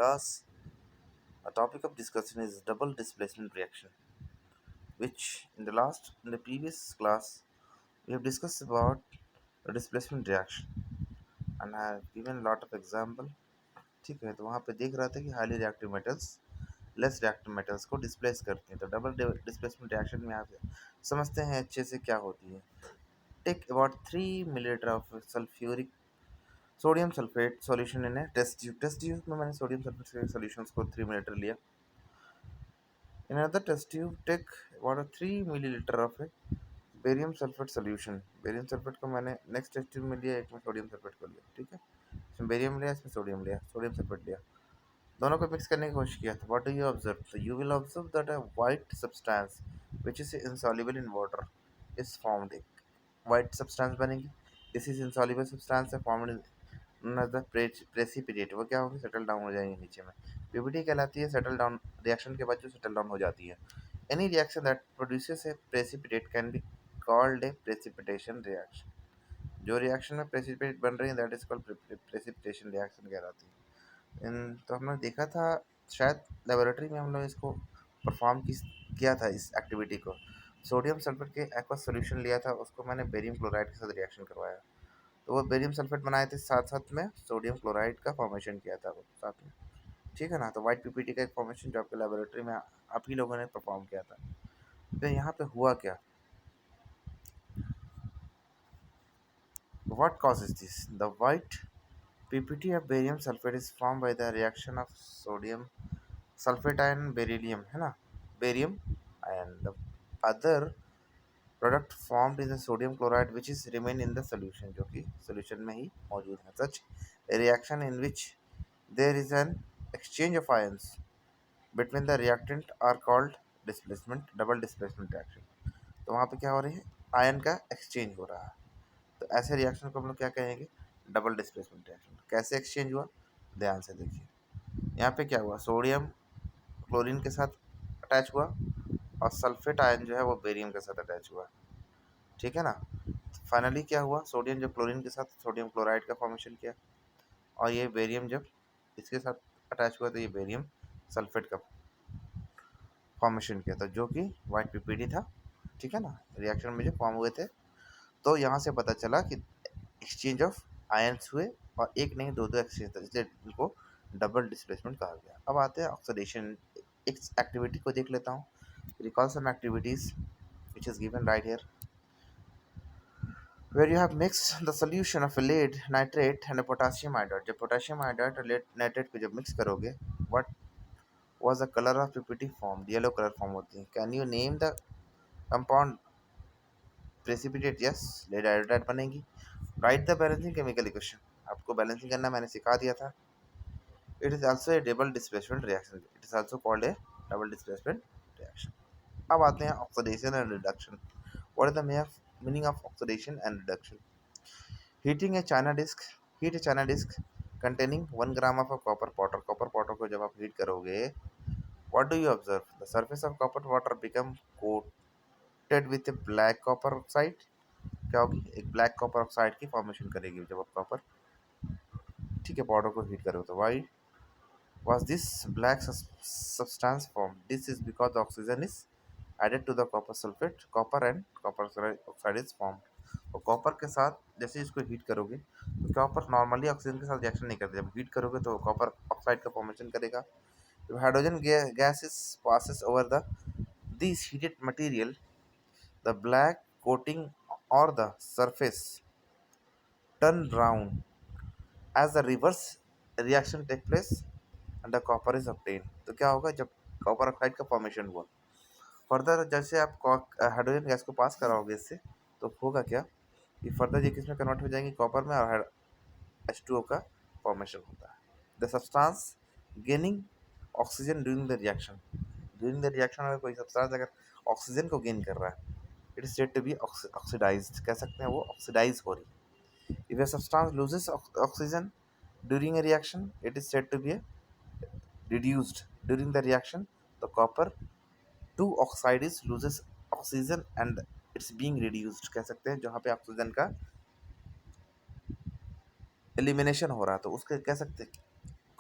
class, a topic of discussion is double displacement reaction, which in the previous class we have discussed about the displacement reaction and I have given a lot of example. ठीक है, तो वहाँ पे देख रहा था कि highly reactive metals less reactive metals को डिस्प्लेस करती हैं। तो डबल डिस्प्लेसमेंट रिएक्शन में आप समझते हैं अच्छे से क्या होती है। Take about 3 millilitre of sulphuric sodium sulphate solution in a test tube में मैंने सोडियम सल्फेट सॉल्यूशंस को 3 मिलीलीटर लिया। In another test tube, take about 3 milliliter of a barium sulphate solution. Barium sulphate को मैंने नेक्स्ट टेस्ट ट्यूब में लिया, एक में सोडियम सल्फेट को लिया। ठीक है, इसमें बेरियम लिया, इसमें सोडियम लिया, सोडियम सल्फेट लिया, दोनों को मिक्स करने की कोशिश किया। तो व्हाट डू यू ऑब्जर्व? तो you will observe that a white substance which is insoluble in water is formed. एक वाइट सब्सटेंस बनेगी, दिस इज इनसॉल्युबल सब्सटेंस है फॉर्म्ड द प्रेसिपिटेट। वो क्या होगी? सेटल डाउन हो जाएंगे नीचे में। पीपीटी कहलाती है सेटल डाउन रिएक्शन के बाद जो सेटल डाउन हो जाती है। Any reaction that produces A precipitate can be called a precipitation reaction. जो रिएक्शन में प्रेसिपिटेट बन रही है that is called precipitation reaction कहलाती है। तो हमने देखा था शायद लेबोरेटरी में हम लोग इसको परफॉर्म किया था इस एक्टिविटी को। सोडियम सल्फेट के एक्वस सोल्यूशन लिया था, उसको मैंने बेरियम क्लोराइड के साथ रिएक्शन करवाया, तो वो बेरियम सल्फेट बनाए थे, साथ साथ में सोडियम क्लोराइड का फॉर्मेशन किया था वो साथ में। ठीक है ना। तो वाइट पीपीटी का एक फॉर्मेशन जो आपके लेबोरेटरी में आप ही लोगों ने परफॉर्म किया था। तो यहाँ पे हुआ क्या? What causes this? The white PPT of barium sulphate is form by the reaction of sodium sulphate and beryllium, है ना, barium and the other product formed in the sodium chloride which is remain in the solution, जो कि solution में ही मौजूद है। Such reaction in which there is an exchange of ions between the reactant are called displacement double displacement reaction। तो वहाँ पे क्या हो रही है? आयन का एक्सचेंज हो रहा है। तो ऐसे रिएक्शन को हम लोग क्या कहेंगे? Double displacement reaction. कैसे एक्सचेंज हुआ? ध्यान से देखिए। यहाँ पे क्या हुआ? सोडियम क्लोरीन के साथ अटैच हुआ और सल्फेट आयन जो है वो बेरियम के साथ अटैच हुआ। ठीक है ना। फाइनली क्या हुआ? सोडियम जब क्लोरीन के साथ सोडियम क्लोराइड का फॉर्मेशन किया और ये बेरियम जब इसके साथ अटैच हुआ तो ये बेरियम सल्फेट का फॉर्मेशन किया था, जो कि वाइट पीपीडी था। ठीक है ना। रिएक्शन में जो फॉर्म हुए थे, तो यहाँ से पता चला कि एक्सचेंज ऑफ आयंस हुए और एक नहीं दो दो एक्सचेंज था, इसलिए इनको डबल डिस्प्लेसमेंट कहा गया। अब आते हैं ऑक्सीडेशन एक एक्टिविटी को देख लेता हूँ। Recall some activities which is given right here where you have mixed the solution of a lead nitrate and a potassium iodide। जब पोटेशियम आयोडाइड और लेड नाइट्रेट को जब मिक्स करोगे, what was the color of PPT formed? Yellow colour form होती है। Can you name the compound precipitate? Yes, lead iodide बनेगी। Write the balancing chemical equation. आपको balancing करना मैंने सिखा दिया था। It is also a double displacement reaction, it is also called a double displacement reaction. अब आते हैं oxidation and reduction. What is the meaning of oxidation and reduction? Heating a china disc, heat a china disc containing 1 gram of a copper powder। Copper powder को जब आप heat करोगे, what do you observe? The surface of copper water become coated with a black copper oxide। क्या होगी? एक black copper oxide की formation करेगी जब आप कॉपर, ठीक है, पाउडर को हीट करोगे। तो Y was this black substance formed? This is because the oxygen is added to the copper sulfate, copper and copper oxide is formed। तो कॉपर के साथ जैसे इसको हीट करोगे तो कॉपर नॉर्मली ऑक्सीजन के साथ रिएक्शन नहीं करते, जब हीट करोगे तो कॉपर ऑक्साइड का फॉर्मेशन करेगा। जब hydrogen gases passes over the this heated material, the black coating or the surface turn brown as the reverse reaction take place and the copper is obtained। तो क्या होगा? जब copper oxide का formation हुआ, further जैसे आप hydrogen gas को पास कराओगे इससे, तो होगा क्या कि फर्दर ये किस में कन्वर्ट हो जाएंगे? कॉपर में, और H2O का फॉर्मेशन होता है। The substance gaining oxygen during the reaction अगर कोई सब्सटेंस अगर ऑक्सीजन को गेन कर रहा है, it is said to be oxidised, कह सकते हैं वो ऑक्सीडाइज हो रही है। If a substance loses oxygen during a reaction, it is said to be reduced during the reaction। the copper 2 oxide is loses oxygen and it's being reduced, कह सकते हैं जहाँ पे ऑक्सीजन का एलिमिनेशन हो रहा है तो उसके कह सकते हैं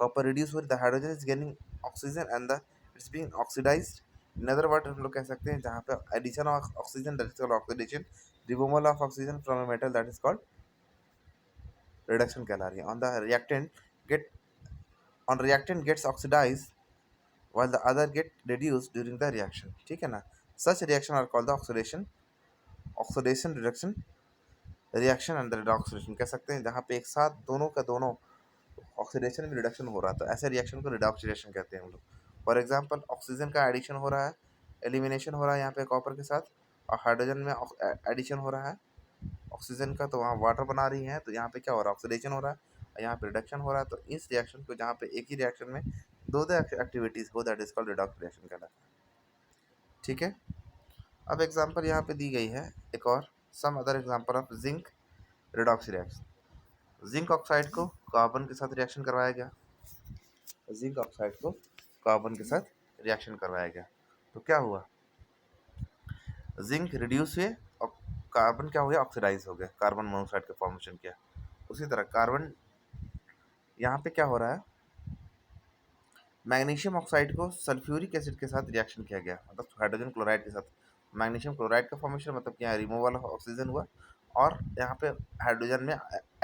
कॉपर रिड्यूस हो रही, the hydrogen is gaining oxygen and the it's being oxidised. In other word हम लोग कह सकते हैं जहाँ पे addition of oxygen that is called oxidation, removal of oxygen from a metal that is called reduction कहला रही है। On the reactant get on reactant gets oxidized while the other get reduced during the reaction, ठीक है ना। such reaction are called the oxidation reduction reaction and the redox reaction कह सकते हैं जहाँ पे एक साथ दोनों का दोनों ऑक्सीडेशन में रिडक्शन हो रहा था, ऐसे रिएक्शन को रिडॉक्स रिएक्शन कहते हैं हम लोग। फॉर एग्जांपल ऑक्सीजन का एडिशन हो रहा है, एलिमिनेशन हो रहा है यहाँ पे कॉपर के साथ, और हाइड्रोजन में एडिशन हो रहा है ऑक्सीजन का, तो वहाँ वाटर बना रही है, तो यहाँ पे क्या हो रहा है ऑक्सीडेशन हो रहा है, और यहाँ पे रिडक्शन हो रहा है। तो इस रिएक्शन को जहाँ पे एक ही रिएक्शन में दो दो एक्टिविटीज हो that is called redox reaction कहलाता है, ठीक है। अब एग्जांपल यहाँ पे दी गई है एक और, some other example of zinc redox reaction. Zinc oxide को कार्बन के साथ रिएक्शन करवाया गया, जिंक ऑक्साइड को कार्बन के साथ रिएक्शन करवाया गया, तो क्या हुआ, जिंक रिड्यूस हुए और कार्बन क्या हो गया ऑक्सीडाइज हो गया, कार्बन मोनोऑक्साइड का फॉर्मेशन किया। उसी तरह कार्बन यहाँ पे क्या हो रहा है, मैग्नीशियम ऑक्साइड को सल्फ्यूरिक एसिड के साथ रिएक्शन किया गया, मतलब हाइड्रोजन क्लोराइड के साथ मैग्नीशियम क्लोराइड का फॉर्मेशन, मतलब क्या रिमूवल ऑफ ऑक्सीजन हुआ, और यहाँ पे हाइड्रोजन में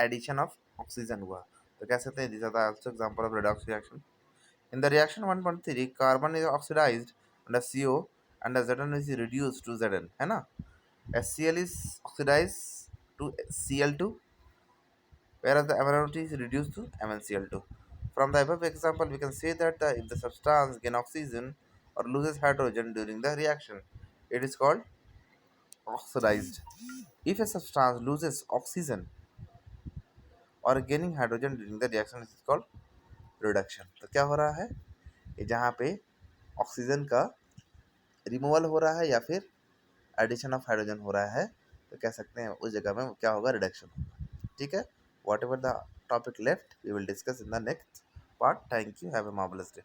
एडिशन ऑफ ऑक्सीजन हुआ। तो कह सकते हैं this are the also example of redox reaction. In the reaction 1.3 carbon is oxidised and the CO and the Zn is reduced to Zn, है ना। HCl is oxidized to Cl2 whereas the ammonite is reduced to MnCl2. From the above example, we can say that if the substance gain oxygen or loses hydrogen during the reaction, it is called oxidized. If a substance loses oxygen or gaining hydrogen during the reaction, it is called reduction. तो क्या हो रहा है, ये जहाँ पे oxygen का removal हो रहा है या फिर एडिशन ऑफ हाइड्रोजन हो रहा है, तो कह सकते हैं उस जगह में क्या होगा, रिडक्शन होगा, ठीक है। Whatever the topic left we will discuss in the next part. Thank you. Have a marvelous day.